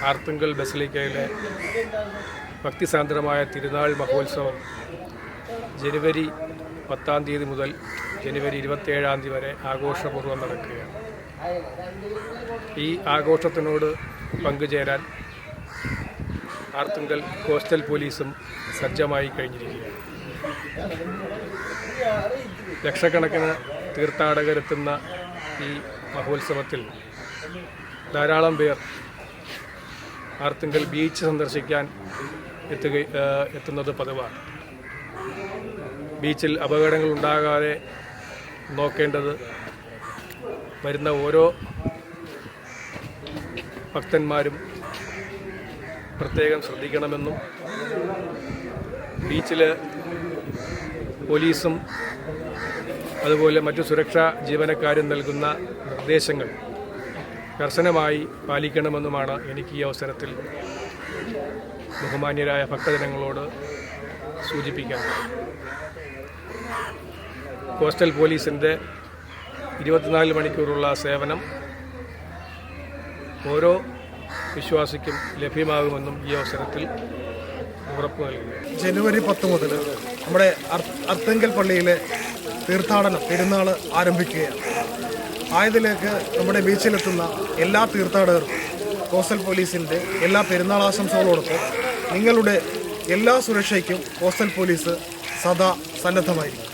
ആർത്തുങ്കൽ ബസലിക്കയിലെ ഭക്തിസാന്ദ്രമായ തിരുനാൾ മഹോത്സവം ജനുവരി 10-ാം തീയതി മുതൽ ജനുവരി 27-ാം തീയതി വരെ ആഘോഷപൂർവ്വം നടക്കുകയാണ്. ഈ ആഘോഷത്തിനോട് പങ്കുചേരാൻ ആർത്തുങ്കൽ കോസ്റ്റൽ പോലീസും സജ്ജമായി കഴിഞ്ഞിരിക്കുകയാണ്. ലക്ഷക്കണക്കിന് തീർത്ഥാടകരെത്തുന്ന ഈ മഹോത്സവത്തിൽ ധാരാളം പേർ ആർത്തുങ്കൽ ബീച്ച് സന്ദർശിക്കാൻ എത്തുന്നത് പതിവാണ്. ബീച്ചിൽ അപകടങ്ങൾ ഉണ്ടാകാതെ നോക്കേണ്ടത് വരുന്ന ഓരോ ഭക്തന്മാരും പ്രത്യേകം ശ്രദ്ധിക്കണമെന്നും ബീച്ചിൽ പോലീസും അതുപോലെ മറ്റു സുരക്ഷാ ജീവനക്കാരും നൽകുന്ന നിർദ്ദേശങ്ങൾ കർശനമായി പാലിക്കണമെന്നുമാണ് എനിക്ക് ഈ അവസരത്തിൽ ബഹുമാന്യരായ ഭക്തജനങ്ങളോട് സൂചിപ്പിക്കാനുള്ളത്. കോസ്റ്റൽ പോലീസിൻ്റെ 24 മണിക്കൂറുള്ള സേവനം ഓരോ വിശ്വാസിക്കും ലഭ്യമാകുമെന്നും ഈ അവസരത്തിൽ ഉറപ്പ് നൽകുന്നു. ജനുവരി 10 മുതൽ നമ്മുടെ അർത്തുങ്കൽ പള്ളിയിലെ തീർത്ഥാടനം പെരുന്നാൾ ആരംഭിക്കുകയാണ്. ആയതിലേക്ക് നമ്മുടെ ബീച്ചിലെത്തുന്ന എല്ലാ തീർത്ഥാടകർക്കും കോസ്റ്റൽ പോലീസിൻ്റെ എല്ലാ പെരുന്നാൾ ആശംസകളോടൊപ്പം നിങ്ങളുടെ എല്ലാ സുരക്ഷയ്ക്കും കോസ്റ്റൽ പോലീസ് സദാ സന്നദ്ധമായിരിക്കും.